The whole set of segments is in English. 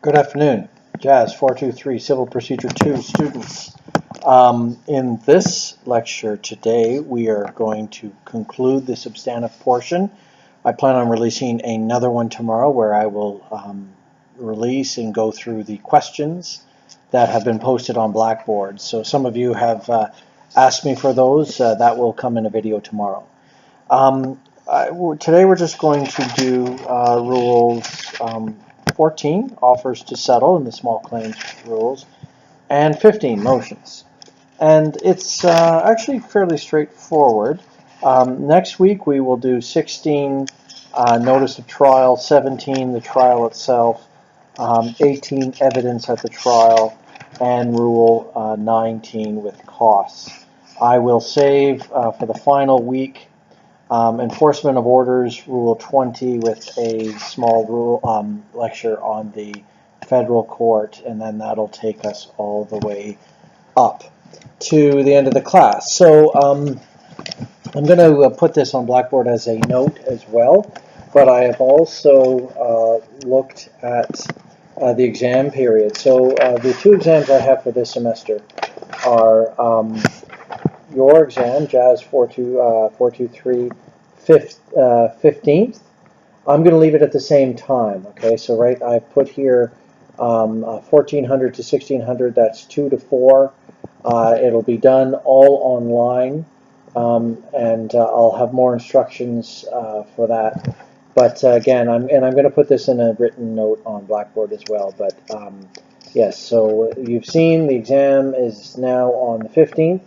Good afternoon, JAS 423 Civil Procedure 2 students. In this lecture today, we are going to conclude the substantive portion. I plan on releasing another one tomorrow where I will release and go through the questions that have been posted on Blackboard. So some of you have asked me for those. That will come in a video tomorrow. Today we're just going to do rules 14, offers to settle in the small claims rules, and 15, motions. And it's actually fairly straightforward. Next week we will do 16, notice of trial, 17, the trial itself, 18, evidence at the trial, and rule 19 with costs. I will save for the final week enforcement of orders, Rule 20, with a small rule lecture on the federal court, and then that'll take us all the way up to the end of the class. So I'm going to put this on Blackboard as a note as well, but I have also looked at the exam period. So the two exams I have for this semester are your exam, JAS 423 15th. I'm going to leave it at the same time. Okay, so right, I've put here 1400 to 1600. That's 2 to 4. It'll be done all online, and I'll have more instructions for that. But again, I'm going to put this in a written note on Blackboard as well. But yes, so you've seen the exam is now on the 15th.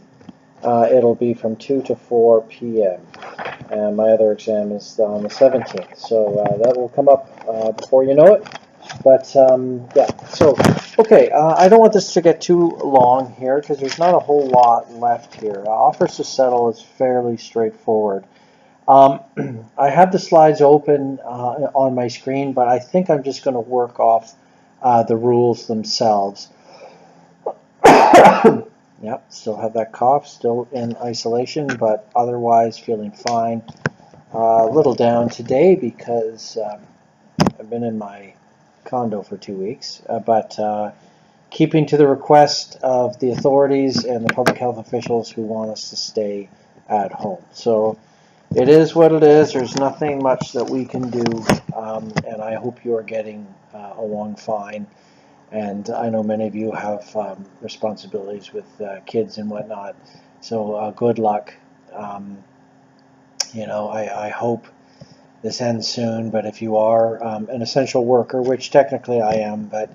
It'll be from 2 to 4 p.m. And my other exam is on the 17th. So that will come up before you know it. But yeah, so, okay, I don't want this to get too long here because there's not a whole lot left here. Offers to settle is fairly straightforward. I have the slides open on my screen, but I think I'm just going to work off the rules themselves. Yep, still have that cough, still in isolation, but otherwise feeling fine. A little down today because I've been in my condo for 2 weeks, but keeping to the request of the authorities and the public health officials who want us to stay at home. So it is what it is. There's nothing much that we can do, and I hope you are getting along fine. And I know many of you have responsibilities with kids and whatnot, so good luck. You know, I hope this ends soon, but if you are an essential worker, which technically I am, but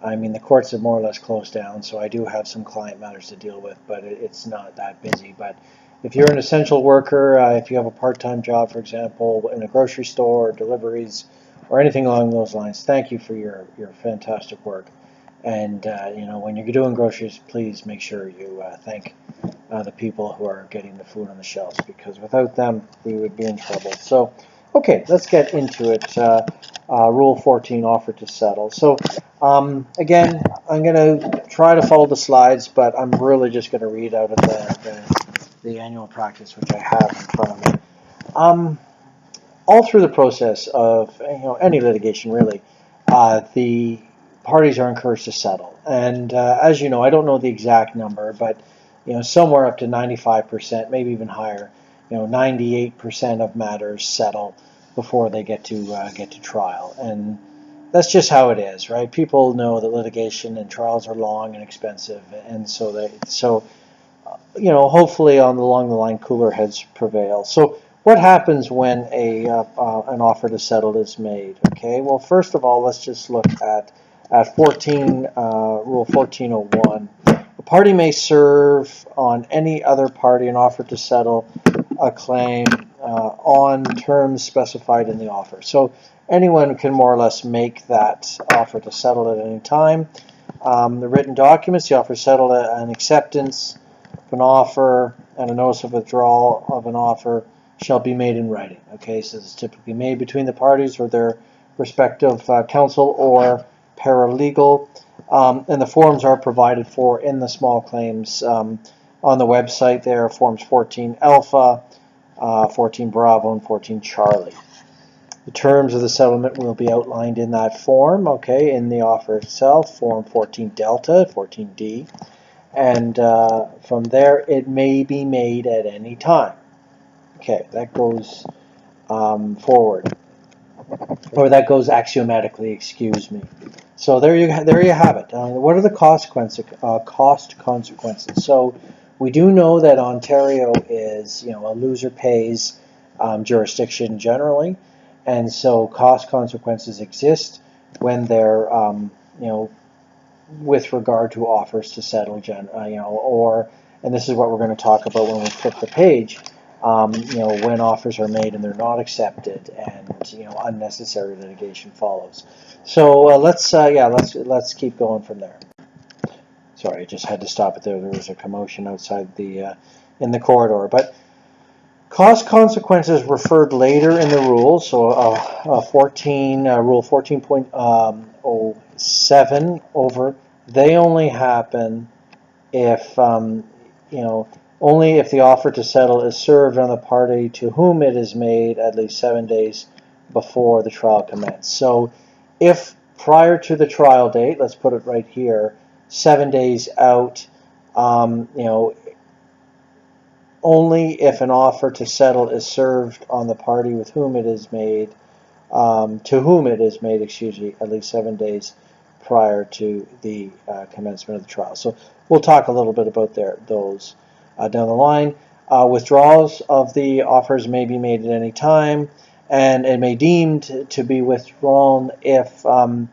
I mean the courts have more or less closed down, so I do have some client matters to deal with, but it's not that busy. But if you're an essential worker, if you have a part-time job, for example, in a grocery store, or deliveries, or anything along those lines, thank you for your fantastic work. And you know, when you're doing groceries, please make sure you thank the people who are getting the food on the shelves, because without them, we would be in trouble. So, okay, let's get into it. Rule 14, offer to settle. So, again, I'm going to try to follow the slides, but I'm really just going to read out of the annual practice, which I have in front of me. All through the process of any litigation, really, the parties are encouraged to settle. And as you know, I don't know the exact number, but somewhere up to 95%, maybe even higher. 98% of matters settle before they get to trial, and that's just how it is, right? People know that litigation and trials are long and expensive, and so hopefully along the line, cooler heads prevail. So what happens when an offer to settle is made? Okay, well, first of all, let's just look at 14, Rule 1401. A party may serve on any other party an offer to settle a claim on terms specified in the offer. So anyone can more or less make that offer to settle at any time. The written documents, the offer settled, an acceptance of an offer, and a notice of withdrawal of an offer shall be made in writing. Okay, so it's typically made between the parties or their respective counsel or paralegal, and the forms are provided for in the small claims on the website. There are forms 14 Alpha, 14 Bravo, and 14 Charlie. The terms of the settlement will be outlined in that form, okay, in the offer itself, Form 14 Delta, 14D, and from there it may be made at any time. Okay, that goes forward, or that goes axiomatically, excuse me. So there you have it. What are the cost consequences? So we do know that Ontario is, a loser pays jurisdiction generally, and so cost consequences exist when they're, with regard to offers to settle, or, and this is what we're going to talk about when we flip the page. When offers are made and they're not accepted, and unnecessary litigation follows. So let's keep going from there. Sorry, I just had to stop it there. There was a commotion outside the in the corridor. But cost consequences referred later in the rules. So Rule 14.07 over. They only happen if only if the offer to settle is served on the party to whom it is made at least 7 days before the trial commences. So if prior to the trial date, let's put it right here, 7 days out, only if an offer to settle is served on the party with whom it is made, to whom it is made, at least 7 days prior to the commencement of the trial. So we'll talk a little bit about those down the line. Withdrawals of the offers may be made at any time, and it may deemed to be withdrawn if the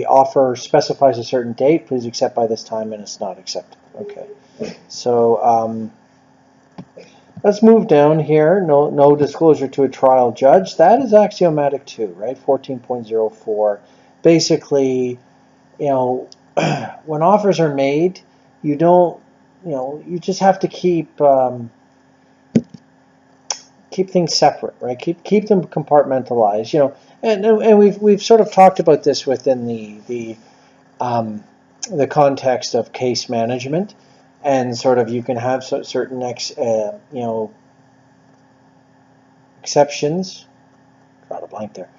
offer specifies a certain date. Please accept by this time, and it's not accepted. Okay. So let's move down here. No disclosure to a trial judge. That is axiomatic too, right? 14.04. Basically, when offers are made, you don't, you just have to keep things separate, right? Keep them compartmentalized, and we've sort of talked about this within the context of case management, and sort of you can have certain exceptions. Got a blank there.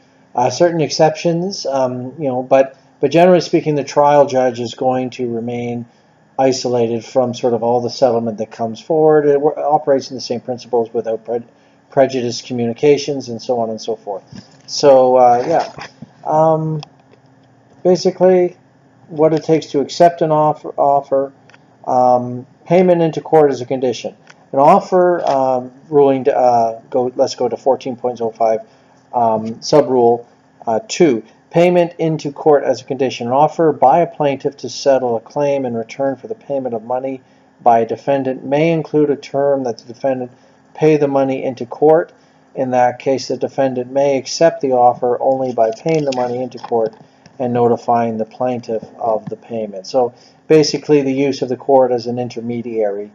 Certain exceptions, but generally speaking, the trial judge is going to remain isolated from sort of all the settlement that comes forward. It operates in the same principles without prejudice communications and so on and so forth. So basically, what it takes to accept an offer, payment into court is a condition. An offer ruling. Let's go to 14.05 subrule 2. Payment into court as a condition. An offer by a plaintiff to settle a claim in return for the payment of money by a defendant may include a term that the defendant pay the money into court. In that case, the defendant may accept the offer only by paying the money into court and notifying the plaintiff of the payment. So basically the use of the court as an intermediary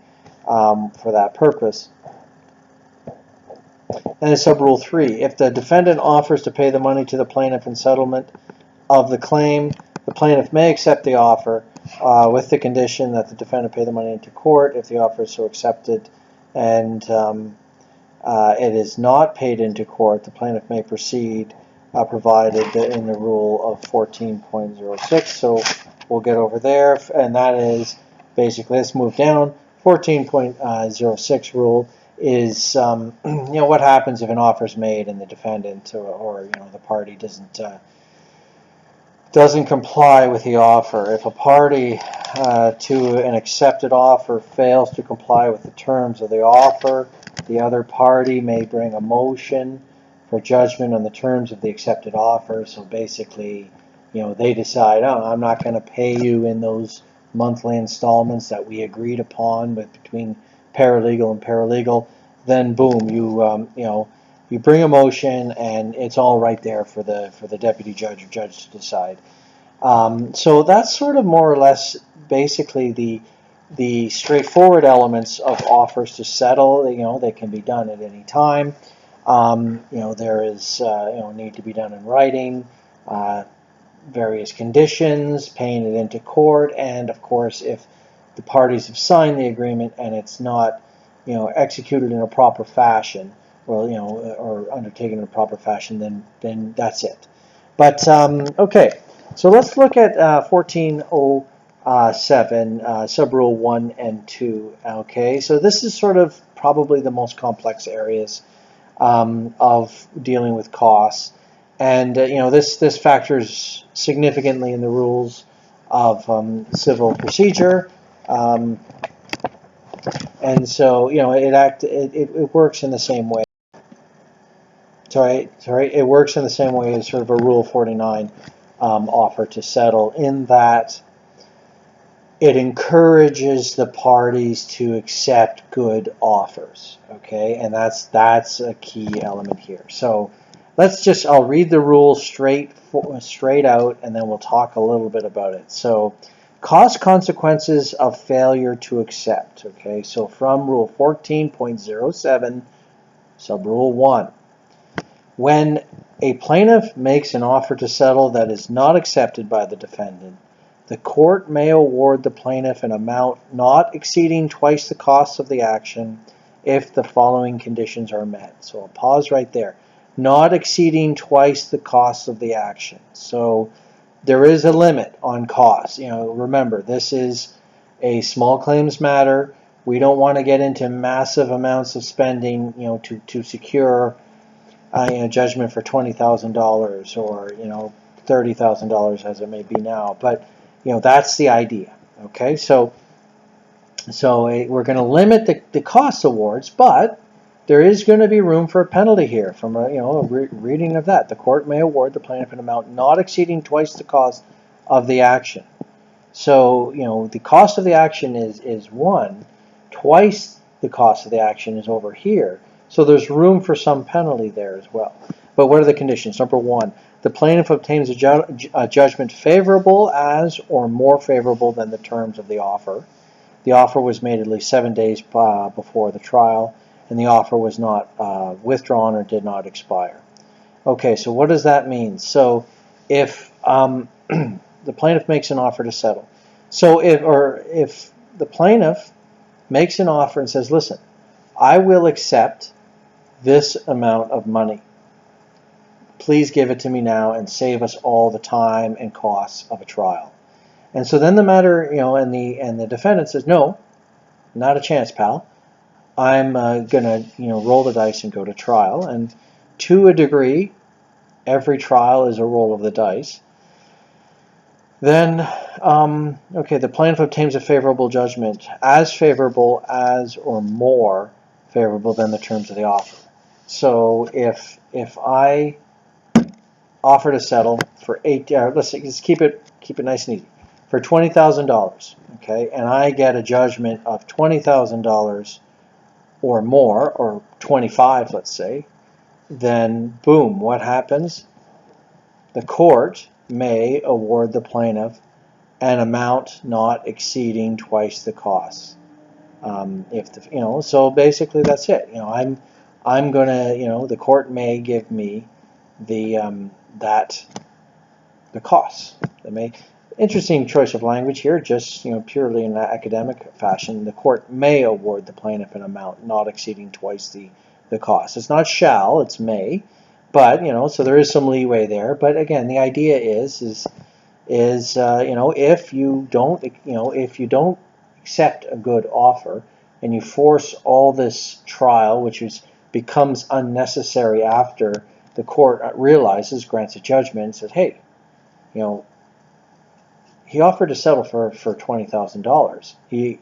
for that purpose. And in subrule 3, if the defendant offers to pay the money to the plaintiff in settlement of the claim, the plaintiff may accept the offer with the condition that the defendant pay the money into court. If the offer is so accepted and it is not paid into court, the plaintiff may proceed provided in the rule of 14.06. So we'll get over there, and that is basically, let's move down. 14.06 rule is what happens if an offer is made and the defendant or the party doesn't comply with the offer. If a party to an accepted offer fails to comply with the terms of the offer, the other party may bring a motion for judgment on the terms of the accepted offer. So basically, they decide, I'm not going to pay you in those monthly installments that we agreed upon between paralegal and paralegal. Then boom, you bring a motion, and it's all right there for the deputy judge or judge to decide. So that's sort of more or less basically the straightforward elements of offers to settle. They can be done at any time. There is need to be done in writing, various conditions, paying it into court, and of course if the parties have signed the agreement and it's not executed in a proper fashion, well, or undertaken in a proper fashion, then that's it. But okay, so let's look at 1407, subrule 1 and 2. Okay, so this is sort of probably the most complex areas of dealing with costs, and this factors significantly in the rules of civil procedure, um, and so it works in the same way. Sorry, it works in the same way as sort of a Rule 49 offer to settle, in that it encourages the parties to accept good offers. Okay, and that's a key element here. So I'll read the rule straight out, and then we'll talk a little bit about it. So, cost consequences of failure to accept. Okay, so from Rule 14.07, subrule 1. When a plaintiff makes an offer to settle that is not accepted by the defendant, the court may award the plaintiff an amount not exceeding twice the cost of the action if the following conditions are met. So I'll pause right there. Not exceeding twice the cost of the action. So there is a limit on costs. Remember, this is a small claims matter. We don't want to get into massive amounts of spending, to secure judgment for $20,000 or $30,000 as it may be now. But that's the idea. Okay, so we're going to limit the cost awards, but there is going to be room for a penalty here. From a reading of that, the court may award the plaintiff an amount not exceeding twice the cost of the action. So the cost of the action is 1, twice the cost of the action is over here. So there's room for some penalty there as well. But what are the conditions? Number 1, the plaintiff obtains a judgment favorable as or more favorable than the terms of the offer. The offer was made at least 7 days before the trial, and the offer was not withdrawn or did not expire. Okay, so what does that mean? So if the plaintiff makes an offer to settle, so if the plaintiff makes an offer and says, listen, I will accept this amount of money. Please give it to me now and save us all the time and costs of a trial. And so then the matter, and the defendant says, no, not a chance, pal. I'm going to, roll the dice and go to trial. And to a degree, every trial is a roll of the dice. Then, okay, the plaintiff obtains a favorable judgment, as favorable as or more favorable than the terms of the offer. So if I offer to settle for let's just keep it nice and easy, for $20,000, okay, and I get a judgment of $20,000 or more, or 25, let's say, then boom, what happens? The court may award the plaintiff an amount not exceeding twice the cost. So basically that's it. I'm gonna, the court may give me the costs. Interesting choice of language here, just purely in an academic fashion. The court may award the plaintiff an amount not exceeding twice the cost. It's not shall, it's may, but so there is some leeway there. But again, the idea is if you don't accept a good offer and you force all this trial, which becomes unnecessary after the court realizes, grants a judgment, and says, hey, he offered to settle for $20,000. He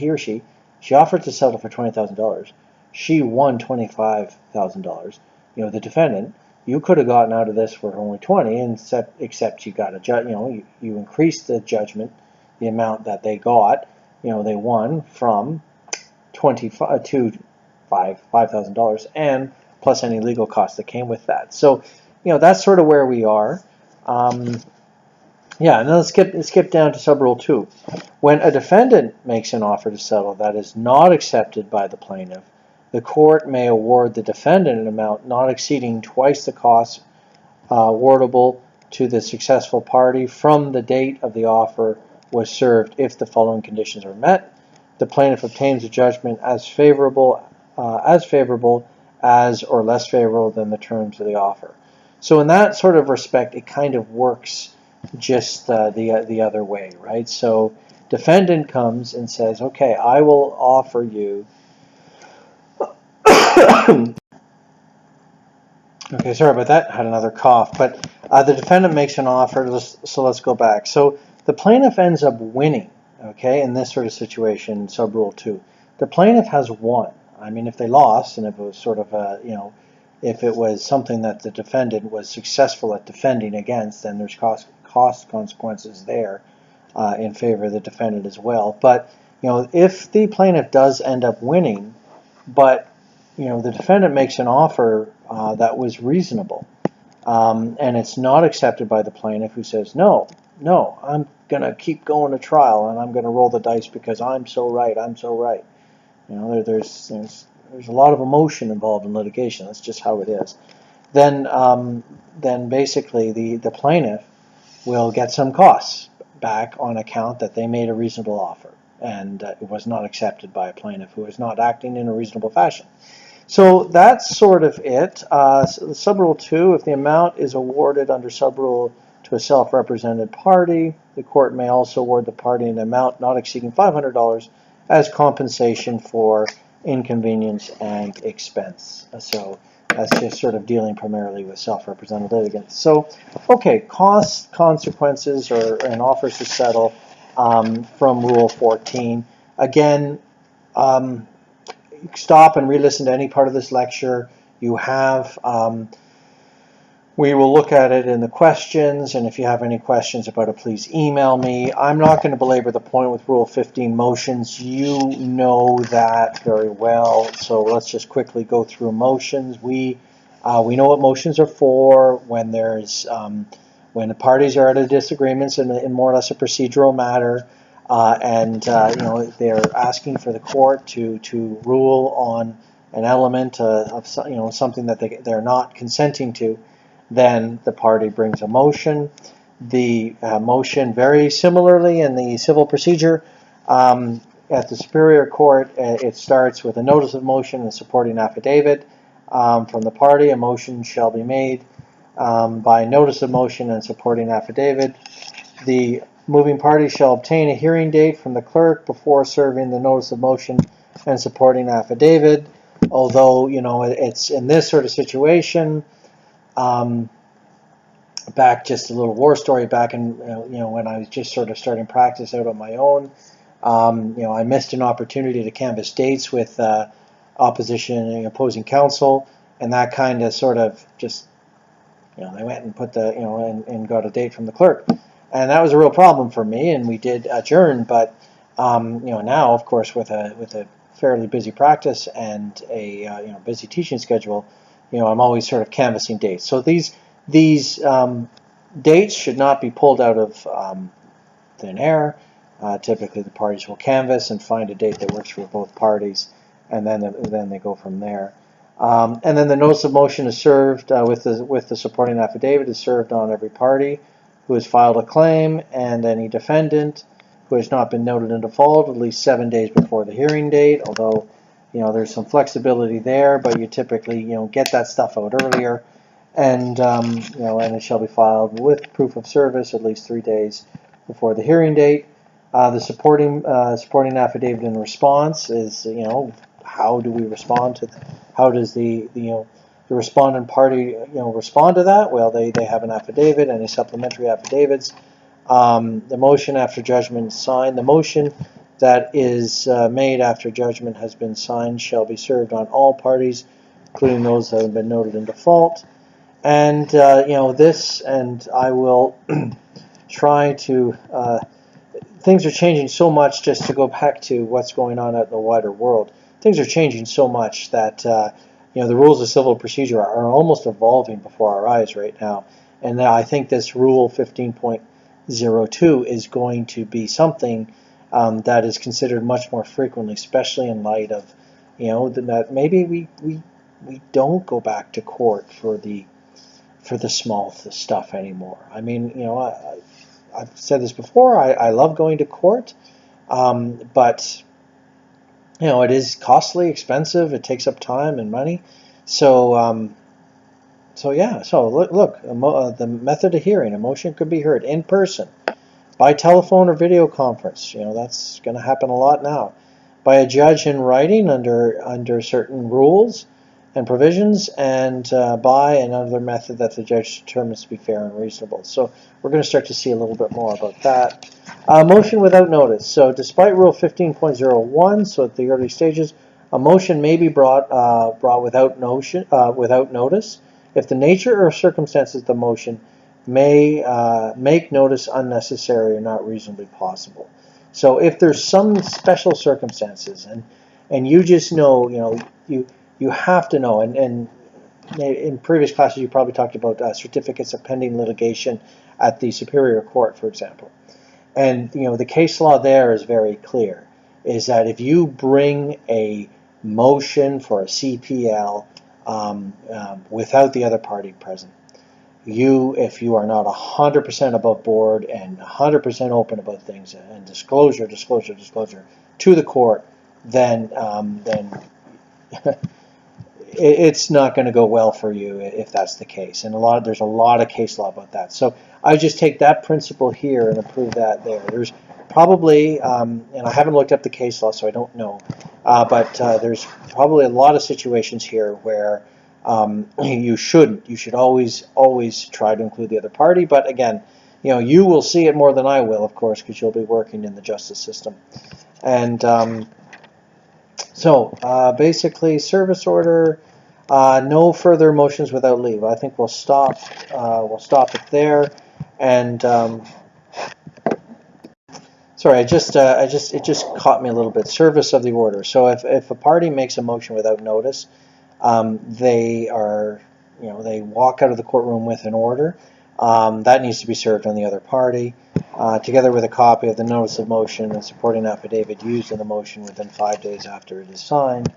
or she offered to settle for $20,000. She won $25,000. The defendant, you could have gotten out of this for only 20, and except you got you increased the judgment, the amount that they got. They won from $25,000 to $5,000, and plus any legal costs that came with that. So, that's sort of where we are. And then let's skip down to subrule 2. When a defendant makes an offer to settle that is not accepted by the plaintiff, the court may award the defendant an amount not exceeding twice the cost awardable to the successful party from the date of the offer was served if the following conditions are met. The plaintiff obtains a judgment as favorable as favorable as or less favorable than the terms of the offer. So in that sort of respect, it kind of works just the other way, right? So defendant comes and says, okay, I will offer you. Okay, sorry about that. I had another cough. But the defendant makes an offer. So let's go back. So the plaintiff ends up winning, okay, in this sort of situation, sub rule 2. The plaintiff has won. I mean, if they lost, and if it was sort of if it was something that the defendant was successful at defending against, then there's cost consequences there in favor of the defendant as well. But if the plaintiff does end up winning, but the defendant makes an offer that was reasonable, and it's not accepted by the plaintiff, who says, no, I'm going to keep going to trial, and I'm going to roll the dice because I'm so right. There's a lot of emotion involved in litigation. That's just how it is. Then basically the plaintiff will get some costs back on account that they made a reasonable offer, and it was not accepted by a plaintiff who was not acting in a reasonable fashion. So that's sort of it. So Subrule 2, if the amount is awarded under Subrule to a self-represented party, the court may also award the party an amount not exceeding $500 as compensation for inconvenience and expense. So that's just sort of dealing primarily with self-represented litigants. So, okay, costs, consequences, and offers to settle from Rule 14. Again, stop and re-listen to any part of this lecture. You have, we will look at it in the questions, and if you have any questions about it, please email me. I'm not going to belabor the point with Rule 15 motions. You know that very well, so let's just quickly go through motions. We know what motions are for when there's when the parties are at a disagreements in more or less a procedural matter. They're asking for the court to rule on an element of something that they're not consenting to. Then the party brings a motion. The motion, very similarly in the civil procedure, at the Superior Court, it starts with a notice of motion and supporting affidavit from the party. A motion shall be made by notice of motion and supporting affidavit. The moving party shall obtain a hearing date from the clerk before serving the notice of motion and supporting affidavit. Although, it's in this sort of situation, back, just a little war story, back in, when I was just sort of starting practice out on my own, I missed an opportunity to canvass dates with opposition and opposing counsel, and that kind of sort of just, they went and put and got a date from the clerk. And that was a real problem for me, and we did adjourn. But now, of course, with a fairly busy practice and a busy teaching schedule, I'm always sort of canvassing dates. So these dates should not be pulled out of thin air. Typically, the parties will canvass and find a date that works for both parties, and then they go from there. And then the notice of motion is served with the supporting affidavit is served on every party who has filed a claim, and any defendant who has not been noted in default at least 7 days before the hearing date. Although, there's some flexibility there, but you typically, get that stuff out earlier, and and it shall be filed with proof of service at least 3 days before the hearing date. The supporting affidavit in response is, how do we respond to? How does the respondent party respond to that? Well, they have an affidavit and a supplementary affidavits. The motion after judgment is signed. The motion that is made after judgment has been signed shall be served on all parties, including those that have been noted in default. And this, and I will try to. Things are changing so much. Just to go back to what's going on out in the wider world, things are changing so much that the rules of civil procedure are almost evolving before our eyes right now. And I think this Rule 15.02 is going to be something that is considered much more frequently, especially in light of that maybe we don't go back to court for the small stuff anymore. I mean, I've said this before. I love going to court, but it is costly, expensive. It takes up time and money. So, yeah. So look, the method of hearing, a motion could be heard in person, by telephone or video conference. That's going to happen a lot now. By a judge in writing under certain rules and provisions, and by another method that the judge determines to be fair and reasonable. So we're going to start to see a little bit more about that. Motion without notice. So despite Rule 15.01, so at the early stages, a motion may be brought without notice if the nature or circumstances of the motion may make notice unnecessary or not reasonably possible. So if there's some special circumstances, and you just know, you have to know, and in previous classes you probably talked about certificates of pending litigation at the Superior Court, for example. And the case law there is very clear, is that if you bring a motion for a CPL without the other party present, if you are not 100% above board and 100% open about things and disclosure to the court, then it's not going to go well for you if that's the case. And there's a lot of case law about that. So I just take that principle here and approve that there. There's probably, and I haven't looked up the case law, so I don't know, but there's probably a lot of situations here where you shouldn't. You should always try to include the other party. But again, you will see it more than I will, of course, because you'll be working in the justice system. And so basically, service order, no further motions without leave. I think we'll stop it there. And sorry, it just caught me a little bit. Service of the order. So if a party makes a motion without notice, they walk out of the courtroom with an order. That needs to be served on the other party, together with a copy of the notice of motion and supporting affidavit used in the motion within 5 days after it is signed.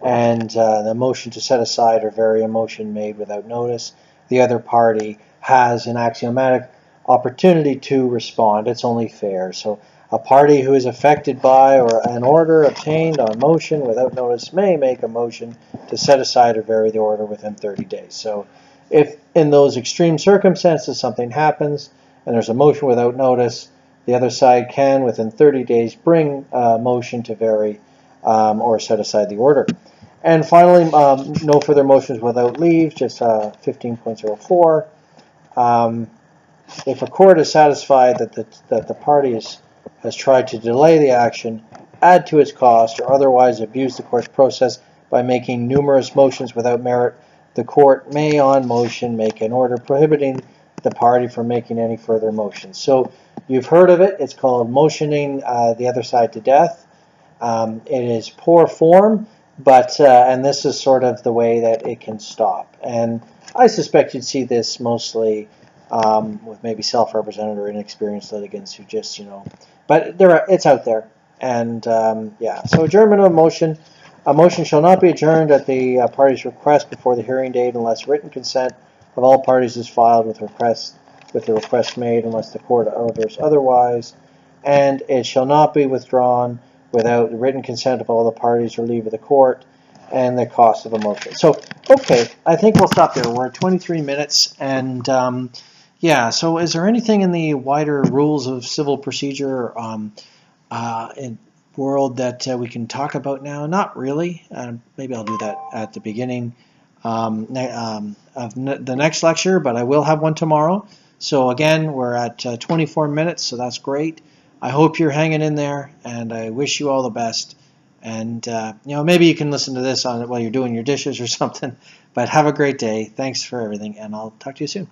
And the motion to set aside or vary a motion made without notice, the other party has an axiomatic opportunity to respond. It's only fair. So a party who is affected by or an order obtained on motion without notice may make a motion to set aside or vary the order within 30 days. So if in those extreme circumstances something happens and there's a motion without notice, the other side can, within 30 days, bring a motion to vary or set aside the order. And finally, no further motions without leave, just 15.04. If a court is satisfied that the party has tried to delay the action, add to its cost, or otherwise abuse the court's process by making numerous motions without merit, the court may, on motion, make an order prohibiting the party from making any further motions. So you've heard of it. It's called motioning the other side to death. It is poor form, but and this is sort of the way that it can stop. And I suspect you'd see this mostly with maybe self-represented or inexperienced litigants who just, but it's out there. And yeah, so adjournment of a motion. A motion shall not be adjourned at the party's request before the hearing date unless written consent of all parties is filed with the request made, unless the court orders otherwise. And it shall not be withdrawn without the written consent of all the parties or leave of the court and the cost of a motion. So, okay, I think we'll stop there. We're at 23 minutes, and yeah, so is there anything in the wider rules of civil procedure in world that we can talk about now? Not really. Maybe I'll do that at the beginning of the next lecture, but I will have one tomorrow. So again, we're at 24 minutes, so that's great. I hope you're hanging in there, and I wish you all the best. And maybe you can listen to this while you're doing your dishes or something. But have a great day. Thanks for everything, and I'll talk to you soon.